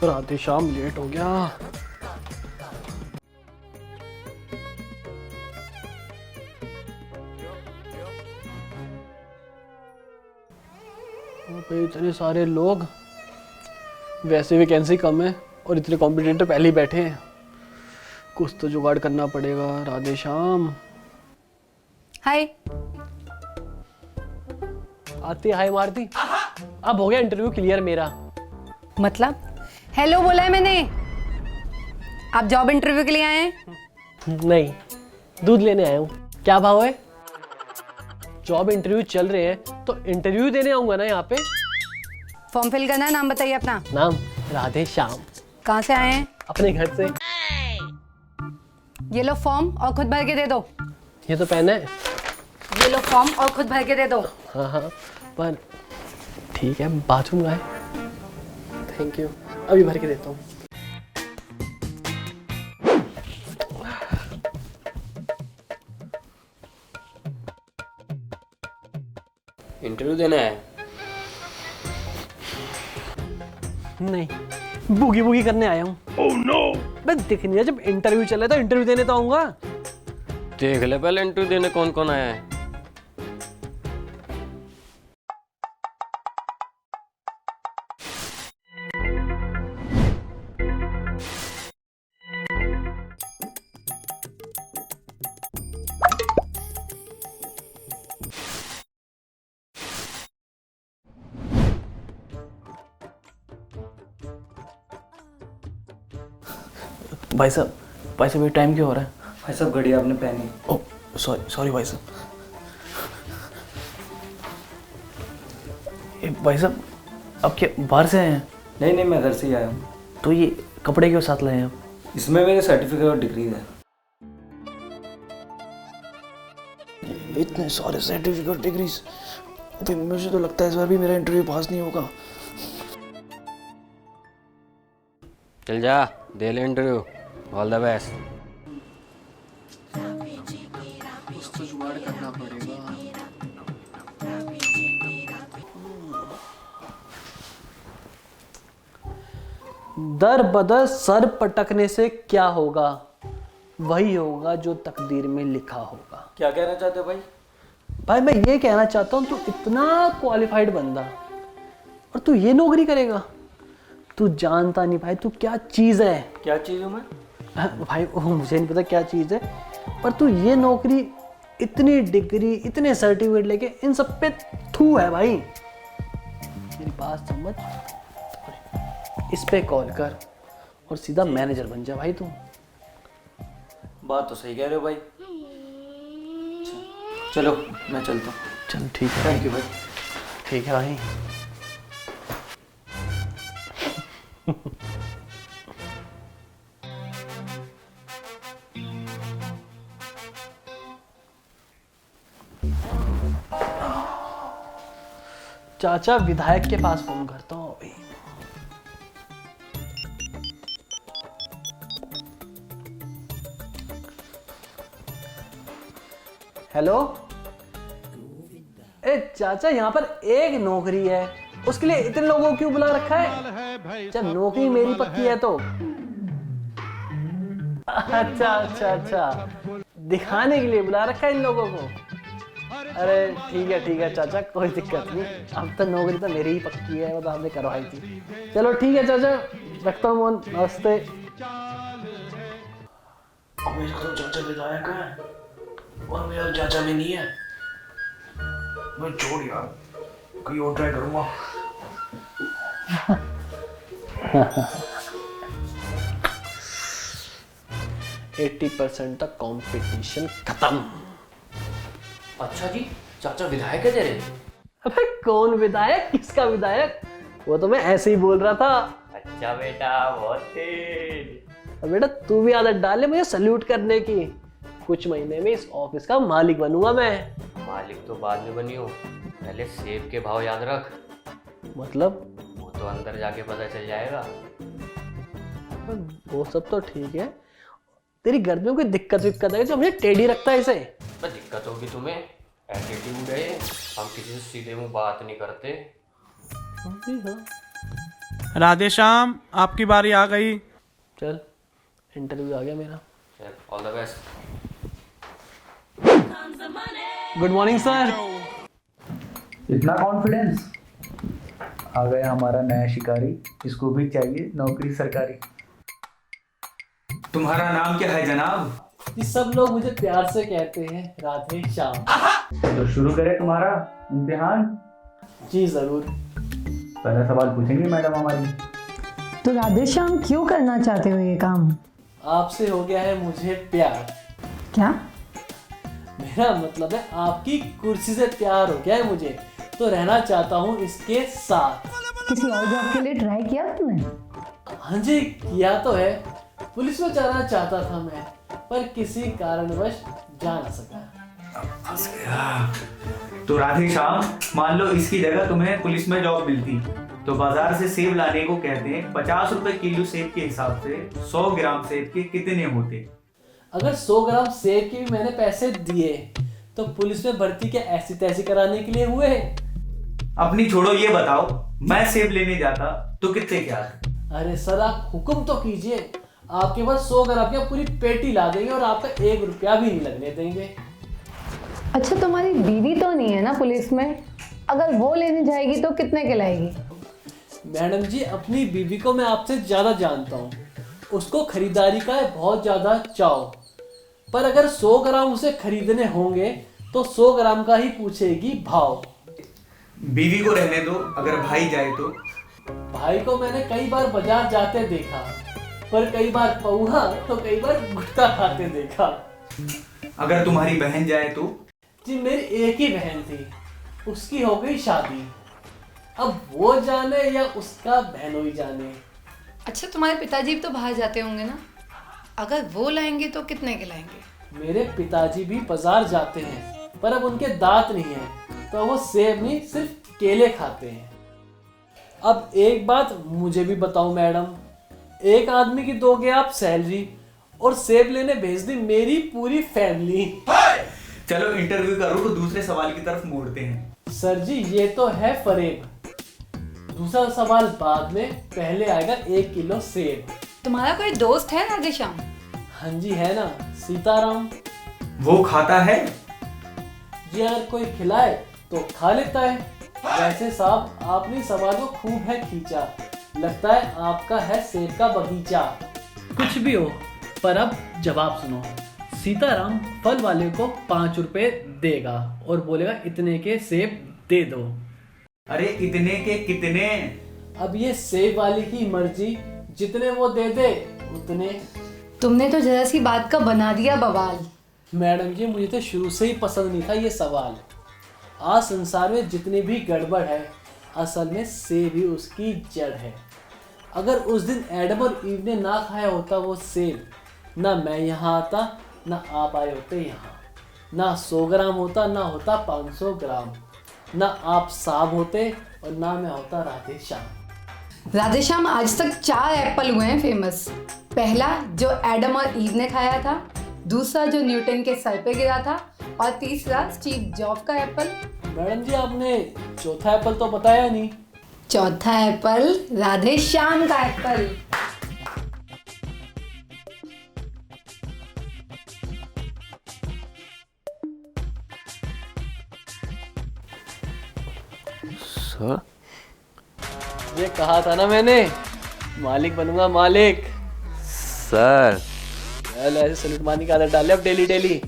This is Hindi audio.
राधे श्याम लेट हो गया। इतने सारे लोग, वैसे वैकेंसी कम है और इतने कॉम्पिटिटर पहले ही बैठे हैं। कुछ तो जुगाड़ करना पड़ेगा। राधे श्याम। हाय। आती हाय मारती। अब हो गया इंटरव्यू क्लियर मेरा। मतलब हेलो बोला है मैंने। आप जॉब इंटरव्यू के लिए आए हैं? नहीं, दूध लेने आया हूँ। क्या भाव है? जॉब इंटरव्यू चल रहे हैं तो इंटरव्यू देने आऊंगा ना यहाँ पे। फॉर्म फिल करना है। नाम बताइए अपना। नाम राधे श्याम। कहाँ से आए हैं? अपने घर से। ये लो फॉर्म और खुद भर के दे दो। ये तो पेन है। ये लो फॉर्म और खुद भर के दे दो। हाँ हाँ, पर ठीक है, बाथरूम का है। थैंक यू, अभी भर के देता हूँ। इंटरव्यू देना है? नहीं, बूगी बूगी करने आया हूँ। Oh no! बस दिख नहीं रहा, जब इंटरव्यू चले तो इंटरव्यू देने तो आऊंगा। देख ले पहले इंटरव्यू देने कौन कौन आया है। भाई साहब ये टाइम क्यों हो रहा है? भाई साहब घड़ी आपने पहनी। ओह सॉरी भाई साहब। भाई साहब अब क्या बाहर से आए हैं? नहीं मैं घर से ही आया हूँ। तो ये कपड़े क्यों साथ लाए हैं आप? इसमें मेरे सर्टिफिकेट और डिग्री है। इतने सारे सर्टिफिकेट डिग्रीज, अभी मुझे तो लगता है इस बार भी मेरा इंटरव्यू पास नहीं होगा। चल जा, दे ले इंटरव्यू। All the best. कुछ तो जुगाड़ करना पड़ेगा। दर बदर सर पटकने से क्या होगा? वही होगा जो तकदीर में लिखा होगा। क्या कहना चाहते हो भाई? भाई मैं ये कहना चाहता हूँ, तू इतना क्वालिफाइड बंदा और तू ये नौकरी करेगा? तू जानता नहीं भाई तू क्या चीज़ है। क्या चीज़ हूँ मैं? भाई मुझे नहीं पता क्या चीज़ है, पर तू ये नौकरी, इतनी डिग्री, इतने सर्टिफिकेट लेके इन सब पे थू है भाई। मेरी बात समझ, इस पे कॉल कर और सीधा मैनेजर बन जा भाई तू। बात तो सही कह रहे हो भाई। चलो मैं चलता हूँ। चल ठीक है। थैंक यू भाई। ठीक है भाई। चाचा विधायक के पास फोन करता हूँ अभी। हेलो। ए चाचा, यहाँ पर एक नौकरी है, उसके लिए इतने लोगों को क्यों बुला रखा है? जब नौकरी मेरी पक्की है तो। अच्छा, दिखाने के लिए बुला रखा है इन लोगों को। अरे ठीक है चाचा, कोई दिक्कत नहीं। अब तो नौकरी तो मेरी ही पक्की है, वो तो आपने करवाई थी। चलो ठीक है चाचा, रखता हूँ फोन। नमस्ते। मेरा तो चाचा विधायक है और मेरा चाचा में नहीं है। मैं छोड़ यार, कहीं और ट्राई करूंगा। एट्टी 80% तक कंपटीशन खत्म। अच्छा जी, चाचा विधायक है तेरे? अबे कौन विधायक, किसका विधायक? वो तो मैं ऐसे ही बोल रहा था। अच्छा बेटा, बहुत तेज। अब बेटा तू भी आदत डाले मुझे सल्यूट करने की। कुछ महीने में इस ऑफिस का मालिक बनूंगा मैं। मालिक तो बाद में बनी हो, पहले सेब के भाव याद रख। मतलब? वो तो अंदर जाके पता चल जाएगा। वो सब तो ठीक है, तेरी गर्दन में कोई दिक्कत है जो मुझे टेढ़ी रखता है इसे? तो दिक्कत होगी तुम्हें, एटीट्यूड है। हम किसी से सीधे मुंह बात नहीं करते। हाँ। राधे श्याम, आपकी बारी आ गई। चल, इंटरव्यू आ गया मेरा। All the best. Good morning sir. इतना कॉन्फिडेंस। आ गया हमारा नया शिकारी, इसको भी चाहिए नौकरी सरकारी। तुम्हारा नाम क्या है जनाब? ये सब लोग मुझे प्यार से कहते हैं राधे श्याम। तो शुरू करें तुम्हारा इम्तिहान। जी जरूर। पहला सवाल पूछेंगे मैडम हमारी। तो राधेश्याम क्यों करना चाहते हो ये काम? आपसे हो गया है मुझे प्यार। क्या? मेरा मतलब है आपकी कुर्सी से प्यार हो गया है मुझे, तो रहना चाहता हूँ इसके साथ। किसी और जॉब के लिए ट्राई किया तुमने? हाँ जी, किया तो है। पुलिस में जाना चाहता था मैं, पर किसी कारणवश जा ना सका। तो राधे श्याम, मान लो इसकी जगह तुम्हें पुलिस में जॉब मिलती, तो बाजार से सेब लाने को कहते हैं 50 रुपए किलो सेब के हिसाब से 100 ग्राम सेब के कितने होते? अगर 100 ग्राम सेब के भी मैंने पैसे दिए तो पुलिस में भर्ती क्या ऐसी तैसी कराने के लिए हुए? अपनी छोड़ो, ये बताओ, मैं सेब लेने जाता तो कितने क्या? अरे सर, आप हुक्म तो कीजिए। आपके पास 100 ग्राम की पूरी पेटी ला देंगे और आपका 1 रुपया भी नहीं लगने देंगे। अच्छा, तुम्हारी बीवी तो नहीं है ना पुलिस में? अगर वो लेने जाएगी तो कितने के लाएगी? मैडम जी, अपनी बीवी को मैं आपसे ज़्यादा जानता हूँ। उसको खरीदारी का है बहुत ज़्यादा चाव, पर अगर 100 ग्राम उसे खरीदने होंगे तो 100 ग्राम का ही पूछेगी भाव। बीवी को रहने दो, अगर भाई जाए तो? भाई को मैंने कई बार बाजार जाते देखा, पर कई बार पौहा तो कई बार गुटखा खाते देखा। अगर तुम्हारी बहन जाए तो? जी, मेरी एक ही बहन थी, उसकी हो गई शादी। अब वो जाने या उसका बहनोई जाने। अच्छा, तुम्हारे पिताजी भी तो बाहर जाते होंगे ना? अगर वो लाएंगे तो कितने के लाएंगे? मेरे पिताजी भी बाजार जाते हैं, पर अब उनके दांत नहीं है, तो वो सेब नहीं सिर्फ केले खाते हैं। अब एक बात मुझे भी बताओ मैडम, एक आदमी की दोगे आप सैलरी और सेब लेने भेज दी मेरी पूरी फैमिली। चलो इंटरव्यू का रुख दूसरे सवाल की तरफ मोड़ते हैं। सर जी, ये तो है फरेब। दूसरा सवाल बाद में, पहले आएगा 1 किलो सेब। तुम्हारा कोई दोस्त है राधेश्याम? हाँ जी, है ना, सीताराम। वो खाता है? जी, अगर कोई खिलाए तो खा लेता है। वैसे साहब, आपने सवाल को खूब है खींचा, लगता है आपका है सेब का बगीचा। कुछ भी हो, पर अब जवाब सुनो। सीताराम फल वाले को 5 रुपए देगा और बोलेगा इतने के सेब दे दो। अरे इतने के कितने? अब ये सेब वाले की मर्जी, जितने वो दे दे उतने। तुमने तो जरा सी बात का बना दिया बवाल। मैडम जी, मुझे तो शुरू से ही पसंद नहीं था ये सवाल। आज संसार में जितनी भी गड़बड़ है, असल में सेब ही उसकी जड़ है। अगर उस दिन एडम और ईव ने ना खाया होता वो सेब, ना मैं यहाँ आता, ना आप आए होते यहाँ। ना 100 ग्राम होता, ना होता 500 ग्राम। ना आप साहब होते और ना मैं होता राधे श्याम। राधेश्याम, आज तक 4 एप्पल हुए हैं फेमस। पहला जो एडम और ईव ने खाया था, दूसरा जो न्यूटन के सर पे गिरा था, और तीसरा स्टीव जॉब का एप्पल। मैडम जी, आपने चौथा एप्पल तो बताया नहीं। चौथा एप्पल राधेश्याम का एप्पल। सर, ये कहा था ना मैंने, मालिक बनूंगा मालिक। सर ऐसे सैल्यूट मारने की आदत डाले अब डेली डेली।